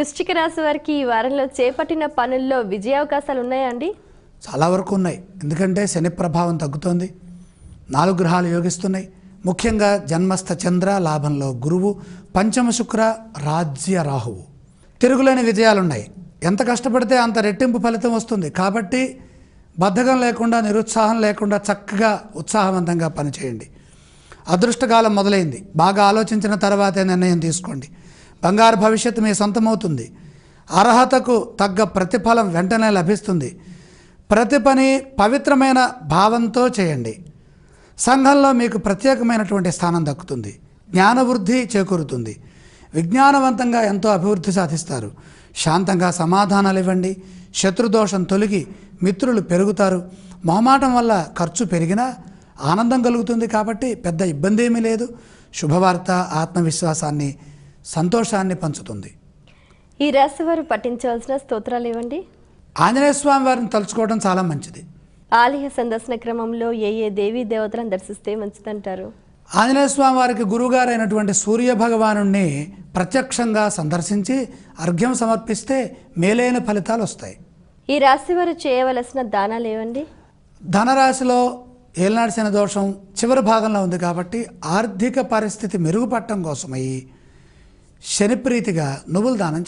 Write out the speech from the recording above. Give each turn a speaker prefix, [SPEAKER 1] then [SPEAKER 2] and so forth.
[SPEAKER 1] వృశ్చిక రాశి వారికి ఈ వారంలో చేపట్టిన పనుల్లో విజయావకాశాలు ఉన్నాయా అండి?
[SPEAKER 2] చాలా వరకు ఉన్నాయి. ఎందుకంటే శని ప్రభావం తగ్గుతోంది, 4 గ్రహాలు యోగిస్తున్నాయి. ముఖ్యంగా జన్మస్థ చంద్ర, లాభంలో గురువు, పంచమ శుక్ర, రాజ్య రాహువు. తిరుగులేని విజయాలున్నాయి. ఎంత కష్టపడితే అంత రెట్టింపు ఫలితం వస్తుంది. కాబట్టి బద్ధకం లేకుండా, నిరుత్సాహం లేకుండా చక్కగా ఉత్సాహవంతంగా పనిచేయండి. అదృష్టకాలం మొదలైంది. బాగా ఆలోచించిన తర్వాతే నిర్ణయం తీసుకోండి. బంగారు భవిష్యత్తు మీ సొంతమవుతుంది. అర్హతకు తగ్గ ప్రతిఫలం వెంటనే లభిస్తుంది. ప్రతి పని పవిత్రమైన భావంతో చేయండి. సంఘంలో మీకు ప్రత్యేకమైనటువంటి స్థానం దక్కుతుంది. జ్ఞానవృద్ధి చేకూరుతుంది. విజ్ఞానవంతంగా ఎంతో అభివృద్ధి సాధిస్తారు. శాంతంగా సమాధానాలు ఇవ్వండి. శత్రుదోషం తొలగి మిత్రులు పెరుగుతారు. మొహమాటం వల్ల ఖర్చు పెరిగినా ఆనందం కలుగుతుంది. కాబట్టి పెద్ద ఇబ్బంది ఏమీ లేదు. శుభవార్త ఆత్మవిశ్వాసాన్ని, సంతోషాన్ని పంచుతుంది.
[SPEAKER 1] ఈ రాశి వారు పఠించవలసిన స్తోత్రాలు ఇవ్వండి.
[SPEAKER 2] ఆంజనేయ స్వామి వారిని తలుచుకోవడం చాలా మంచిది.
[SPEAKER 1] ఆలయ సందర్శన క్రమంలో ఏ దేవీ దేవతలను దర్శిస్తే మంచిదంటారు?
[SPEAKER 2] ఆంజనేయ స్వామి వారికి గురువుగారైనటువంటి సూర్య భగవానుణ్ణి ప్రత్యక్షంగా సందర్శించి అర్ఘ్యం సమర్పిస్తే మేలైన ఫలితాలు వస్తాయి.
[SPEAKER 1] ఈ రాశి వారు చేయవలసిన దానాలు ఏవండి?
[SPEAKER 2] ధనరాశిలో ఏలనాడు శని దోషం చివరి భాగంలో ఉంది కాబట్టి ఆర్థిక పరిస్థితి మెరుగుపడటం కోసమై శనిప్రీతిగా నువ్వులు దానం